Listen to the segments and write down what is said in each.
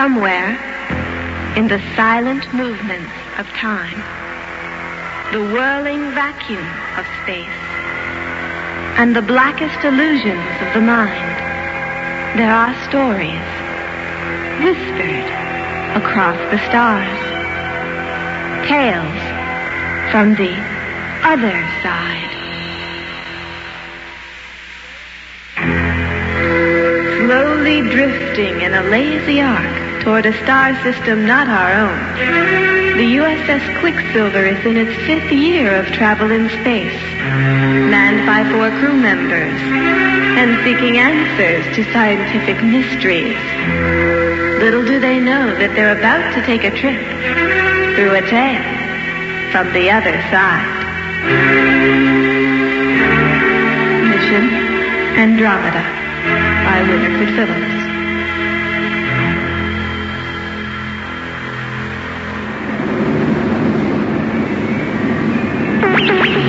Somewhere in the silent movements of time, the whirling vacuum of space, and the blackest illusions of the mind, there are stories whispered across the stars. Tales from the other side. Slowly drifting in a lazy arc toward a star system not our own, the USS Quicksilver is in its 5th year of travel in space, manned by 4 crew members, and seeking answers to scientific mysteries. Little do they know that they're about to take a trip through a tale from the other side. Mission Andromeda by Winifred Phillips.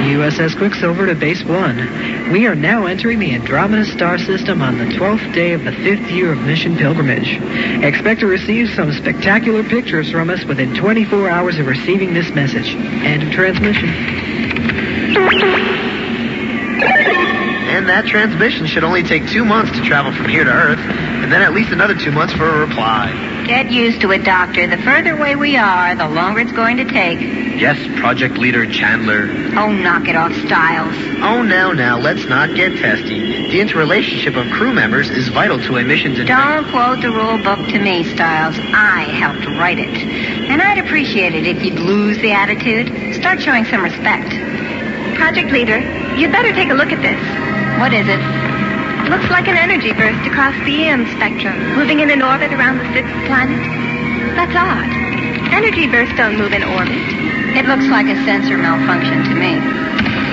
USS Quicksilver to Base 1. We are now entering the Andromeda star system on the 12th day of the 5th year of mission pilgrimage. Expect to receive some spectacular pictures from us within 24 hours of receiving this message. End of transmission. And that transmission should only take 2 months to travel from here to Earth, and then at least another 2 months for a reply. Get used to it, Doctor. The further away we are, the longer it's going to take. Yes, Project Leader Chandler. Oh, knock it off, Stiles. Oh, now, let's not get testy. The interrelationship of crew members is vital to a mission's... Don't quote the rule book to me, Stiles. I helped write it. And I'd appreciate it if you'd lose the attitude. Start showing some respect. Project Leader, you'd better take a look at this. What is it? Looks like an energy burst across the EM spectrum, moving in an orbit around the 6th planet. That's odd. Energy bursts don't move in orbit. It looks like a sensor malfunction to me.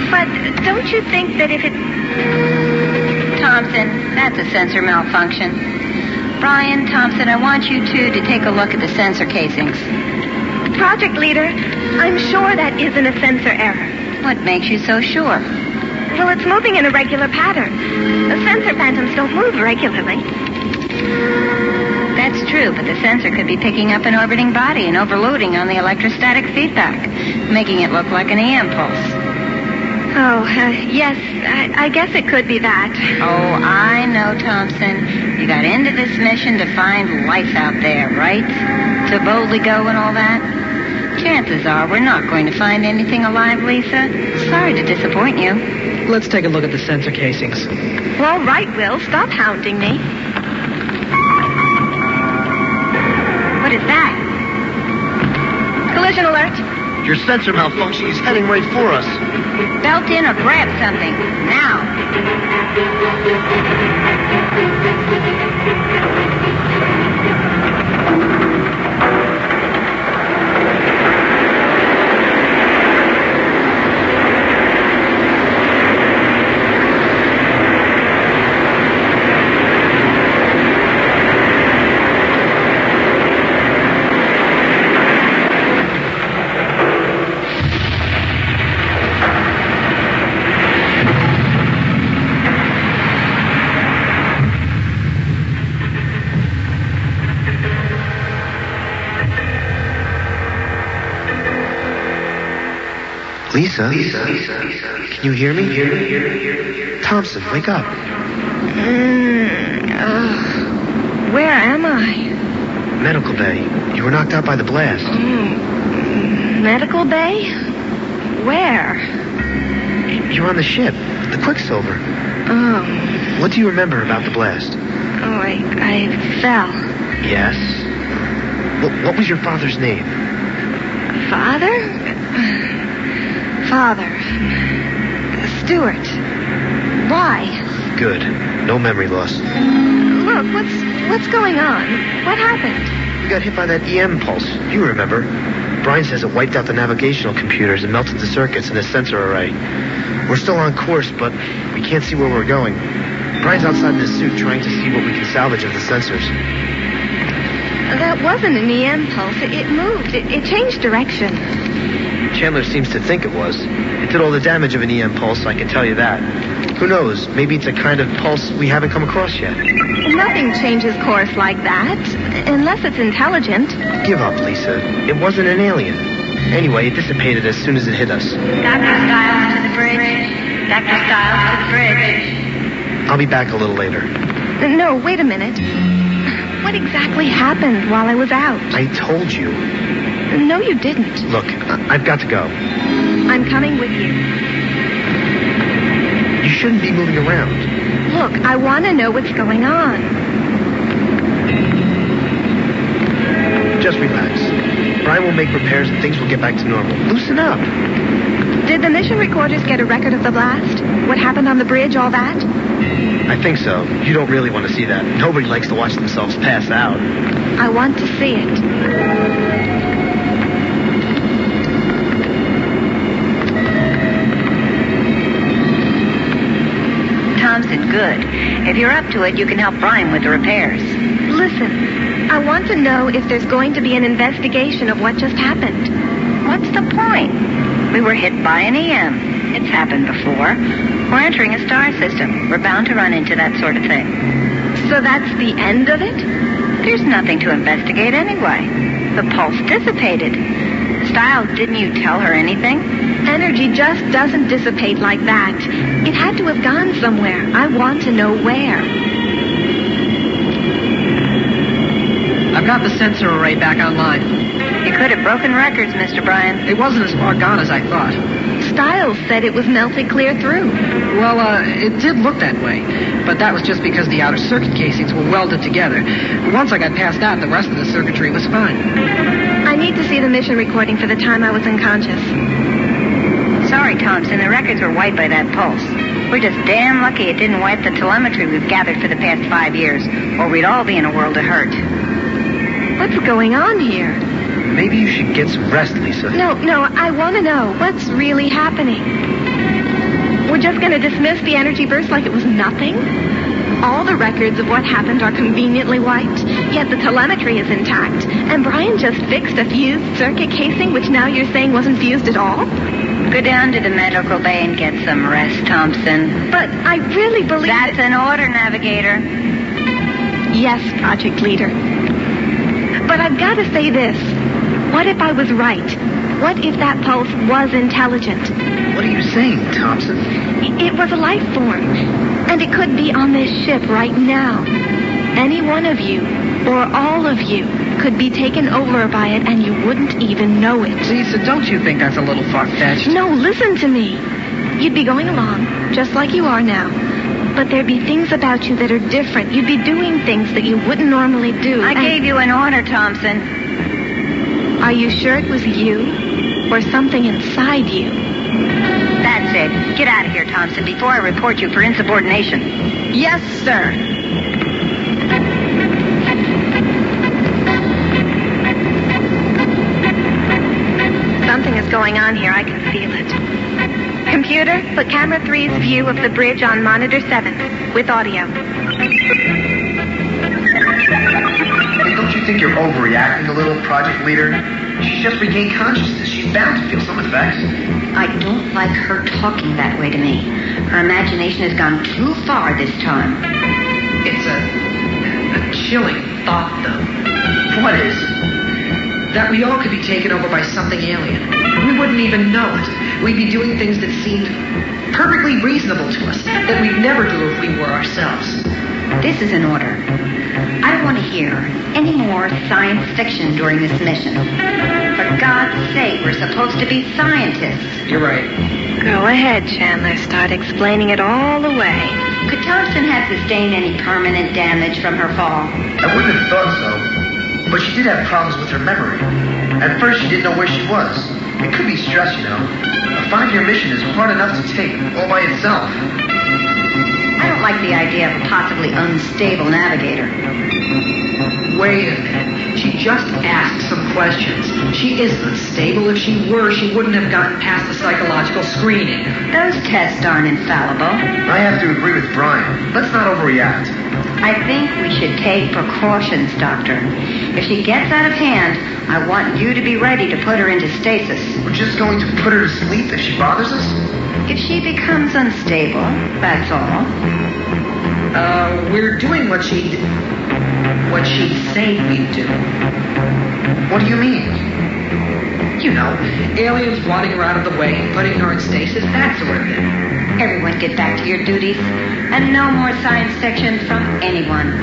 But don't you think that if it... Thompson, that's a sensor malfunction. Brian, Thompson, I want you two to take a look at the sensor casings. Project Leader, I'm sure that isn't a sensor error. What makes you so sure? Well, it's moving in a regular pattern. The sensor phantoms don't move regularly. That's true, but the sensor could be picking up an orbiting body and overloading on the electrostatic feedback, making it look like an EM pulse. Oh, yes, I guess it could be that. Oh, I know, Thompson. You got into this mission to find life out there, right? To boldly go and all that? Chances are we're not going to find anything alive, Lisa. Sorry to disappoint you. Let's take a look at the sensor casings. All right, Will. Stop hounding me. What is that? Collision alert. Your sensor malfunction is heading right for us. Belt in or grab something. Now. Lisa, can you hear me? Thompson, wake up. Where am I? Medical bay. You were knocked out by the blast. Medical bay? Where? You're on the ship, the Quicksilver. Oh. What do you remember about the blast? Oh, I fell. Yes? What was your father's name? Father? Father. Stuart. Why? Good. No memory loss. Look, what's going on? What happened? We got hit by that EM pulse. You remember. Brian says it wiped out the navigational computers and melted the circuits in the sensor array. We're still on course, but we can't see where we're going. Brian's outside in his suit trying to see what we can salvage of the sensors. That wasn't an EM pulse. It moved. It changed direction. Chandler seems to think it was. It did all the damage of an EM pulse, I can tell you that. Who knows? Maybe it's a kind of pulse we haven't come across yet. Nothing changes course like that, unless it's intelligent. Give up, Lisa. It wasn't an alien. Anyway, it dissipated as soon as it hit us. Dr. Stiles to the bridge. Dr. Stiles to the bridge. I'll be back a little later. No, wait a minute. What exactly happened while I was out? I told you. No, you didn't. Look, I've got to go. I'm coming with you. You shouldn't be moving around. Look, I want to know what's going on. Just relax. Brian will make repairs and things will get back to normal. Loosen up. Did the mission recorders get a record of the blast? What happened on the bridge, all that? I think so. You don't really want to see that. Nobody likes to watch themselves pass out. I want to see it. Thompson, good. If you're up to it, you can help Brian with the repairs. Listen, I want to know if there's going to be an investigation of what just happened. What's the point? We were hit by an EM. It's happened before. We're entering a star system. We're bound to run into that sort of thing. So that's the end of it? There's nothing to investigate anyway. The pulse dissipated. Stiles, didn't you tell her anything? Energy just doesn't dissipate like that. It had to have gone somewhere. I want to know where. I've got the sensor array back online. You could have broken records, Mr. Bryan. It wasn't as far gone as I thought. Stiles said it was melted clear through. Well, it did look that way, but that was just because the outer circuit casings were welded together. Once I got past that, the rest of the circuitry was fine. I need to see the mission recording for the time I was unconscious. Sorry, Thompson, the records were wiped by that pulse. We're just damn lucky it didn't wipe the telemetry we've gathered for the past 5 years, or we'd all be in a world of hurt. What's going on here? Maybe you should get some rest, Lisa. No, I want to know what's really happening. We're just going to dismiss the energy burst like it was nothing? All the records of what happened are conveniently wiped, yet the telemetry is intact. And Brian just fixed a fused circuit casing, which now you're saying wasn't fused at all? Go down to the medical bay and get some rest, Thompson. But I really believe That's an order, Navigator. Yes, Project Leader. But I've got to say this. What if I was right? What if that pulse was intelligent? What are you saying, Thompson? It was a life form, and it could be on this ship right now. Any one of you, or all of you, could be taken over by it, and you wouldn't even know it. Lisa, don't you think that's a little far-fetched? No, listen to me. You'd be going along, just like you are now. But there'd be things about you that are different. You'd be doing things that you wouldn't normally do. I gave you an order, Thompson. Are you sure it was you? Or something inside you? That's it. Get out of here, Thompson, before I report you for insubordination. Yes, sir. Something is going on here. I can feel it. Computer, put camera 3's view of the bridge on monitor 7 with audio. Hey, don't you think you're overreacting a little, Project Leader? She's just regained consciousness. She's bound to feel some effects. I don't like her talking that way to me. Her imagination has gone too far this time. It's a chilling thought, though. What is? That we all could be taken over by something alien. We wouldn't even know it. We'd be doing things that seemed perfectly reasonable to us, that we'd never do if we were ourselves. This is an order. I don't want to hear any more science fiction during this mission. For God's sake, we're supposed to be scientists. You're right. Go ahead, Chandler. Start explaining it all away. Could Thompson have sustained any permanent damage from her fall? I wouldn't have thought so. But she did have problems with her memory. At first, she didn't know where she was. It could be stress, you know. A 5-year mission is hard enough to take all by itself. I don't like the idea of a possibly unstable navigator. Wait a minute. She just asked some questions. She isn't unstable. If she were, she wouldn't have gotten past the psychological screening. Those tests aren't infallible. I have to agree with Brian. Let's not overreact. I think we should take precautions, Doctor. If she gets out of hand, I want you to be ready to put her into stasis. We're just going to put her to sleep if she bothers us? If she becomes unstable, that's all. We're doing what she'd say we'd do. What do you mean? You know, aliens wanting her out of the way, putting her in stasis, that sort of thing. Everyone get back to your duties. And no more science fiction from anyone.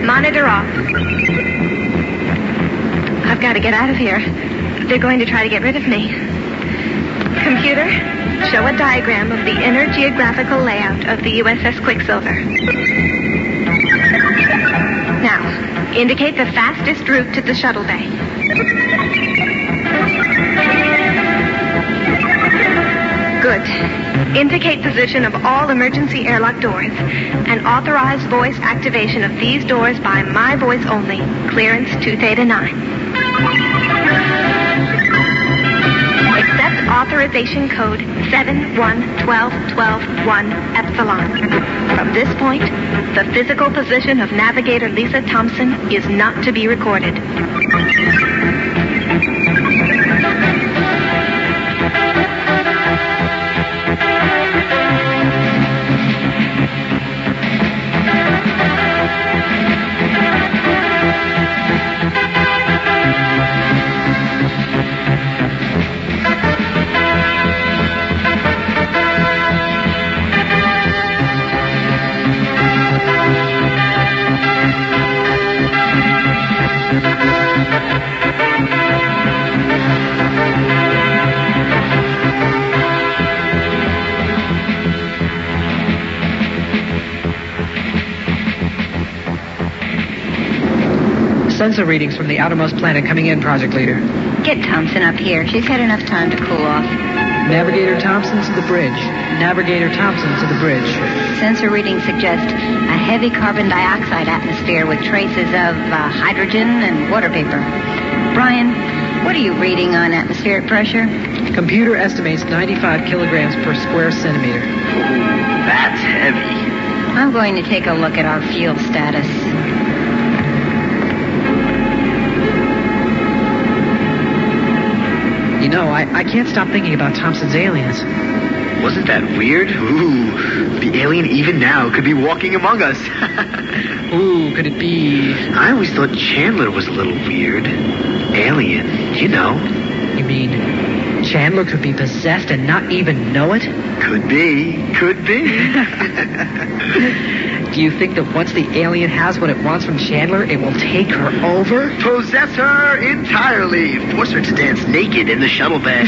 Monitor off. I've got to get out of here. They're going to try to get rid of me. Computer, show a diagram of the inner geographical layout of the USS Quicksilver. Now, indicate the fastest route to the shuttle bay. Good. Indicate position of all emergency airlock doors and authorize voice activation of these doors by my voice only. Clearance 2 Theta 9. Accept authorization code 711212-1 Epsilon. From this point, the physical position of Navigator Lisa Thompson is not to be recorded. Sensor readings from the outermost planet coming in, Project Leader. Get Thompson up here. She's had enough time to cool off. Navigator Thompson to the bridge. Navigator Thompson to the bridge. Sensor readings suggest a heavy carbon dioxide atmosphere with traces of hydrogen and water vapor. Brian, what are you reading on atmospheric pressure? Computer estimates 95 kilograms per square centimeter. Ooh, that's heavy. I'm going to take a look at our fuel status. You know, I can't stop thinking about Thompson's aliens. Wasn't that weird? Ooh, the alien even now could be walking among us. Ooh, could it be... I always thought Chandler was a little weird. Alien, you know. You mean Chandler could be possessed and not even know it? Could be. Do you think that once the alien has what it wants from Chandler, it will take her over? Possess her entirely. Force her to dance naked in the shuttle bay.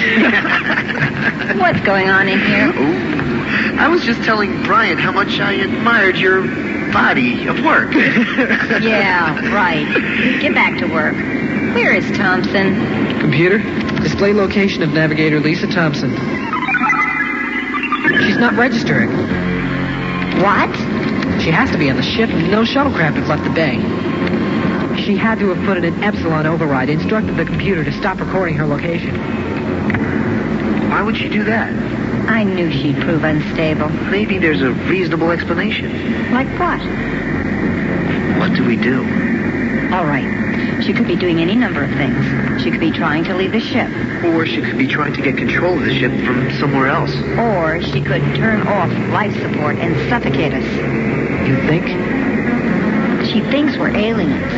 What's going on in here? Ooh, I was just telling Brian how much I admired your body of work. Yeah, right. Get back to work. Where is Thompson? Computer, display location of Navigator Lisa Thompson. She's not registering. What? She has to be on the ship. No shuttlecraft have left the bay. She had to have put in an Epsilon override, instructed the computer to stop recording her location. Why would she do that? I knew she'd prove unstable. Maybe there's a reasonable explanation. Like what? What do we do? All right. She could be doing any number of things. She could be trying to leave the ship. Or she could be trying to get control of the ship from somewhere else. Or she could turn off life support and suffocate us. You think? She thinks we're aliens.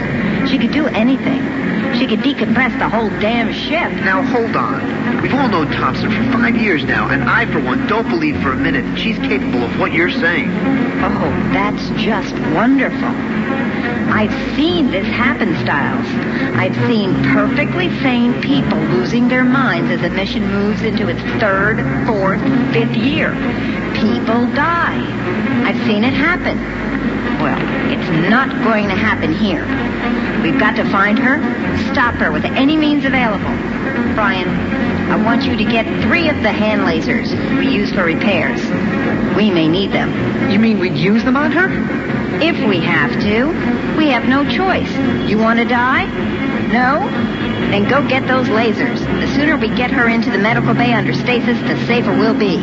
She could do anything. She could decompress the whole damn ship. Now, hold on. We've all known Thompson for 5 years now, and I, for one, don't believe for a minute she's capable of what you're saying. Oh, that's just wonderful. I've seen this happen, Styles. I've seen perfectly sane people losing their minds as a mission moves into its 3rd, 4th, 5th year. People die. I've seen it happen. Well, it's not going to happen here. We've got to find her, stop her with any means available. Brian, I want you to get 3 of the hand lasers we use for repairs. We may need them. You mean we'd use them on her? If we have to. We have no choice. You want to die? No? Then go get those lasers. The sooner we get her into the medical bay under stasis, the safer we'll be.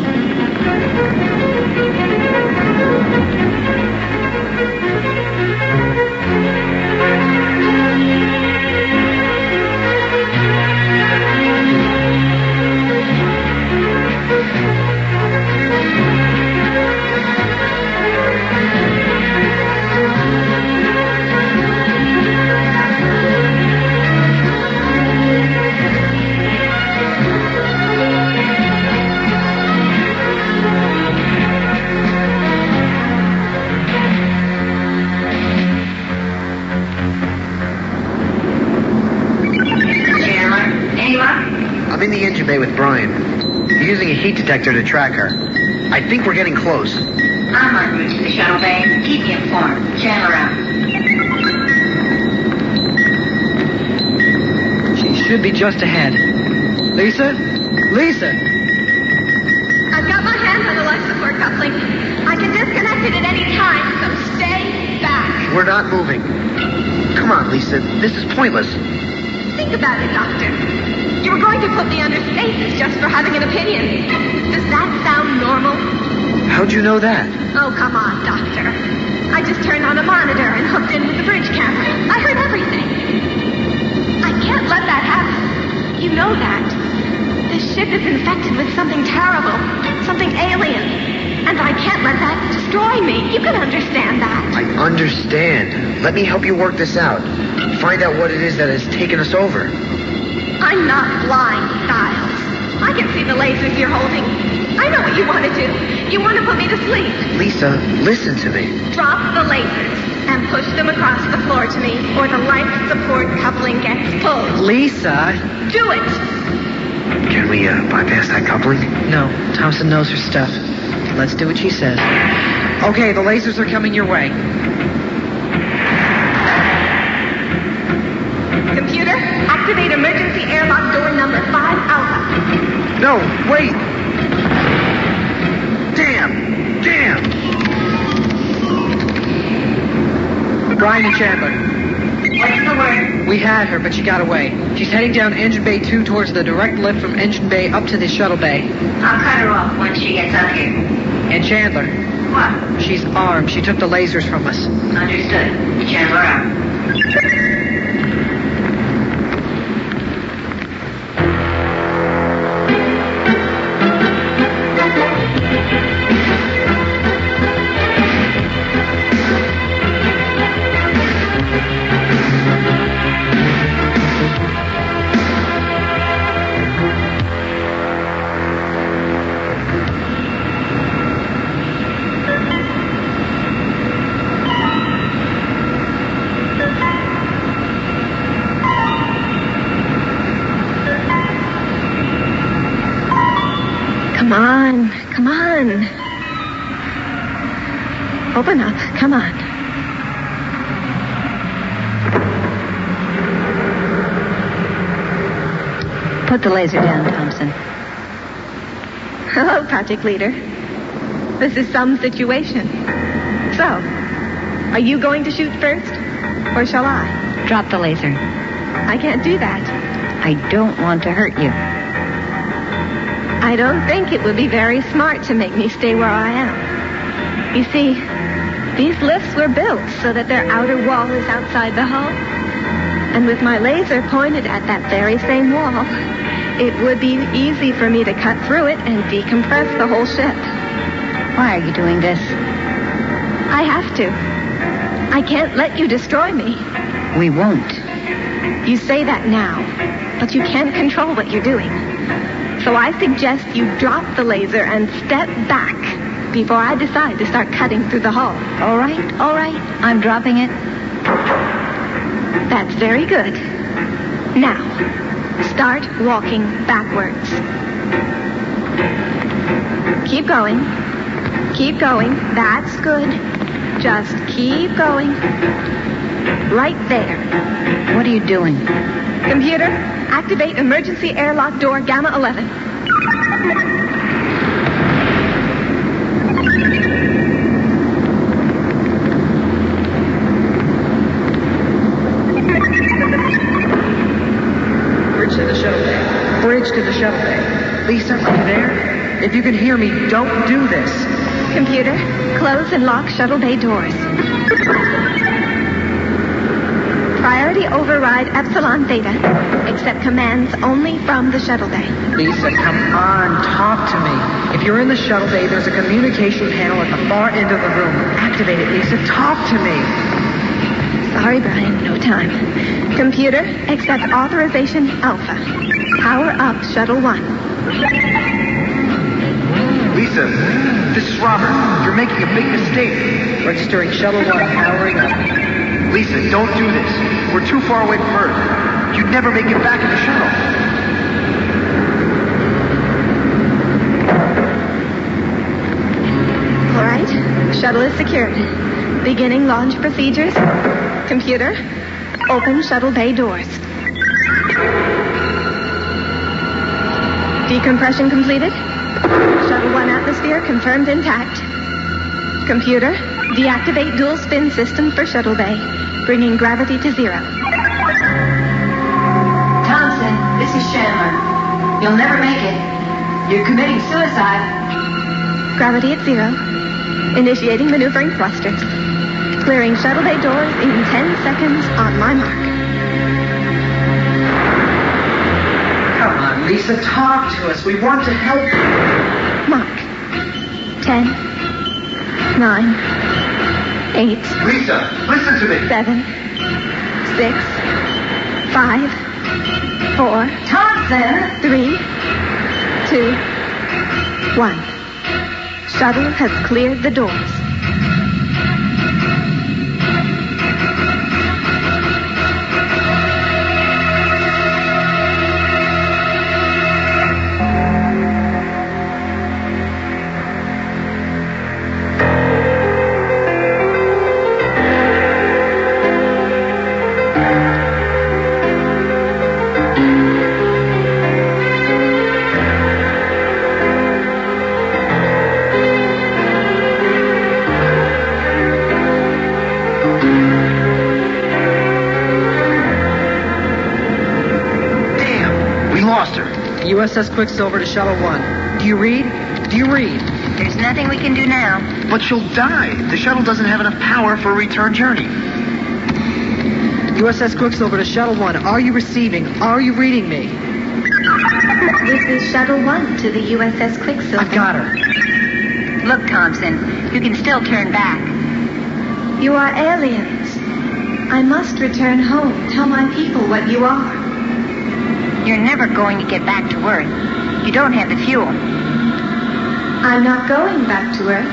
I'm in the engine bay with Brian. We're using a heat detector to track her. I think we're getting close. I'm en route to the shuttle bay. Keep me informed. Channel out. She should be just ahead. Lisa? Lisa! I've got my hands on the life support coupling. I can disconnect it at any time, so stay back. We're not moving. Come on, Lisa. This is pointless. Think about it, Doctor. You were going to put me under stasis just for having an opinion. Does that sound normal? How'd you know that? Oh, come on, Doctor. I just turned on a monitor and hooked in with the bridge camera. I heard everything. I can't let that happen. You know that. This ship is infected with something terrible, something alien. And I can't let that destroy me. You can understand that. I understand. Let me help you work this out. Find out what it is that has taken us over. I'm not blind, Styles. I can see the lasers you're holding. I know what you want to do. You want to put me to sleep. Lisa, listen to me. Drop the lasers and push them across the floor to me, or the life support coupling gets pulled. Lisa! Do it! Can we bypass that coupling? No, Thompson knows her stuff. Let's do what she says. Okay, the lasers are coming your way. Computer, activate emergency airlock door number 5 Alpha. No, wait! Damn! Brian and Chandler. What's the word? We had her, but she got away. She's heading down Engine Bay 2 towards the direct lift from Engine Bay up to the shuttle bay. I'll cut her off once she gets up here. And Chandler. What? She's armed. She took the lasers from us. Understood. Chandler out. Come on. Open up. Come on. Put the laser down, Thompson. Hello, Project Leader. This is some situation. So, are you going to shoot first, or shall I? Drop the laser. I can't do that. I don't want to hurt you. I don't think it would be very smart to make me stay where I am. You see, these lifts were built so that their outer wall is outside the hull. And with my laser pointed at that very same wall, it would be easy for me to cut through it and decompress the whole ship. Why are you doing this? I have to. I can't let you destroy me. We won't. You say that now, but you can't control what you're doing. So I suggest you drop the laser and step back before I decide to start cutting through the hull. All right. I'm dropping it. That's very good. Now, start walking backwards. Keep going. Keep going. That's good. Just keep going. Right there. What are you doing? Computer, activate emergency airlock door Gamma 11. Lisa, are you there? If you can hear me, don't do this. Computer, close and lock shuttle bay doors. Priority override Epsilon Theta. Accept commands only from the shuttle bay. Lisa, come on, talk to me. If you're in the shuttle bay, there's a communication panel at the far end of the room. Activate it, Lisa. Talk to me. Sorry, Brian, no time. Computer, accept authorization Alpha. Power up Shuttle 1. Lisa, this is Robert. You're making a big mistake. Registering Shuttle 1, powering up. Lisa, don't do this. We're too far away from Earth. You'd never make it back in the shuttle. All right, shuttle is secured. Beginning launch procedures. Computer, open shuttle bay doors. Decompression completed. Shuttle 1 atmosphere confirmed intact. Computer, deactivate dual spin system for shuttle bay, bringing gravity to 0. Thompson, this is Chandler. You'll never make it. You're committing suicide. Gravity at 0. Initiating maneuvering thrusters. Clearing shuttle bay doors in 10 seconds on my mark. Come on, Lisa, talk to us. We want to help you. Mark. 10, 9, 8. Lisa, listen to me. 7, 6, 5, 4. Thompson! 3, 2, 1. Shuttle has cleared the doors. USS Quicksilver to Shuttle 1. Do you read? Do you read? There's nothing we can do now. But she'll die. The shuttle doesn't have enough power for a return journey. USS Quicksilver to Shuttle 1. Are you receiving? Are you reading me? This is Shuttle 1 to the USS Quicksilver. I've got her. Look, Thompson, you can still turn back. You are aliens. I must return home. Tell my people what you are. You're never going to get back to Earth. You don't have the fuel. I'm not going back to Earth.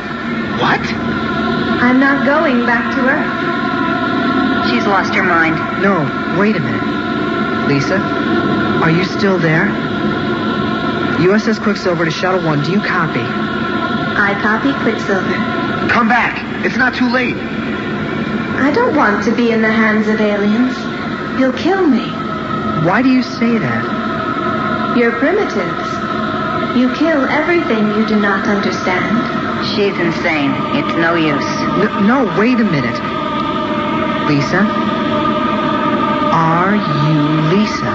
What? I'm not going back to Earth. She's lost her mind. No, wait a minute. Lisa, are you still there? USS Quicksilver to Shuttle 1, do you copy? I copy Quicksilver. Come back. It's not too late. I don't want to be in the hands of aliens. You'll kill me. Why do you say that? You're primitives. You kill everything you do not understand. She's insane. It's no use. No, wait a minute. Lisa? Are you Lisa?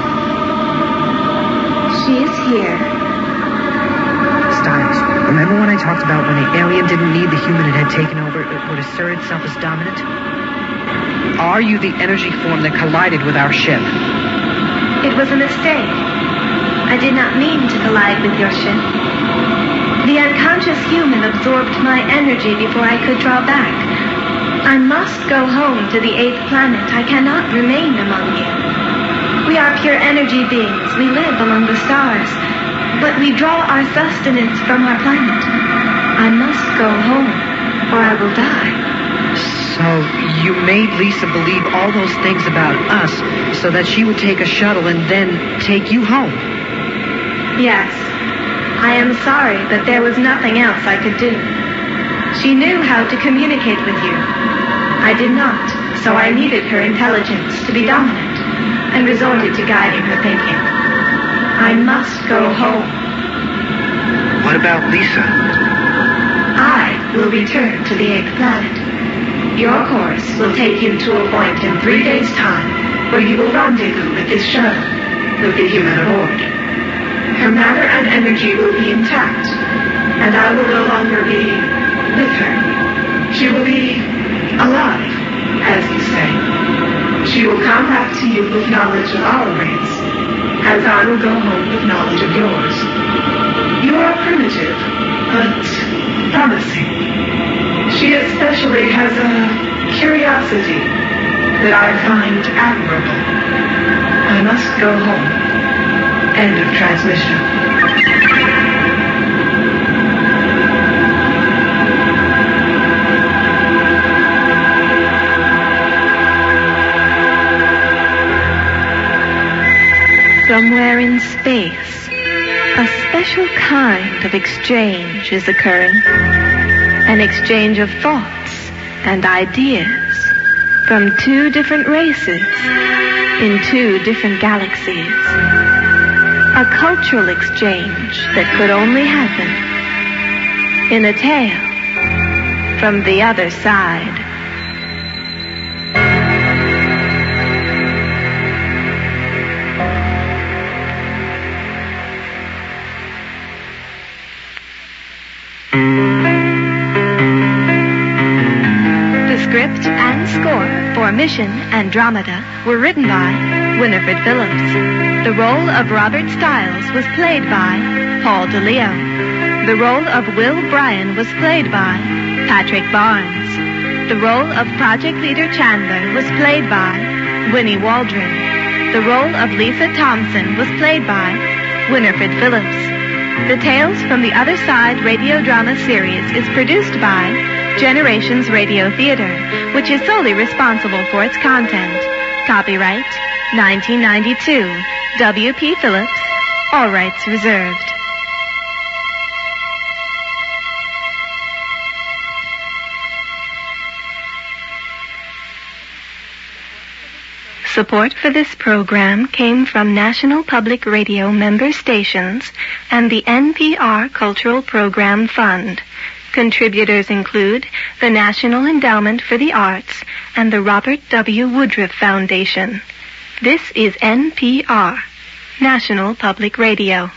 She is here. Stiles, remember when I talked about when the alien didn't need the human it had taken over, it would assert itself as dominant? Are you the energy form that collided with our ship? It was a mistake. I did not mean to collide with your ship. The unconscious human absorbed my energy before I could draw back. I must go home to the 8th planet. I cannot remain among you. We are pure energy beings. We live among the stars. But we draw our sustenance from our planet. I must go home, or I will die. So you made Lisa believe all those things about us so that she would take a shuttle and then take you home? Yes. I am sorry, but there was nothing else I could do. She knew how to communicate with you. I did not, so I needed her intelligence to be dominant and resorted to guiding her thinking. I must go home. What about Lisa? I will return to the 8th planet. Your course will take you to a point in 3 days' time where you will rendezvous with this shuttle with the human aboard. Her matter and energy will be intact, and I will no longer be with her. She will be alive, as you say. She will come back to you with knowledge of our race, as I will go home with knowledge of yours. You are primitive, but promising. She especially has a curiosity that I find admirable. I must go home. End of transmission. Somewhere in space, a special kind of exchange is occurring. An exchange of thoughts and ideas from two different races in two different galaxies. A cultural exchange that could only happen in a tale from the other side. Script and score for Mission Andromeda were written by Winifred Phillips. The role of Robert Stiles was played by Paul DeLeo. The role of Will Bryan was played by Patrick Barnes. The role of Project Leader Chandler was played by Winnie Waldron. The role of Lisa Thompson was played by Winifred Phillips. The Tales from the Other Side radio drama series is produced by Generations Radio Theater, which is solely responsible for its content. Copyright 1992. W.P. Phillips. All rights reserved. Support for this program came from National Public Radio member stations and the NPR Cultural Program Fund. Contributors include the National Endowment for the Arts and the Robert W. Woodruff Foundation. This is NPR, National Public Radio.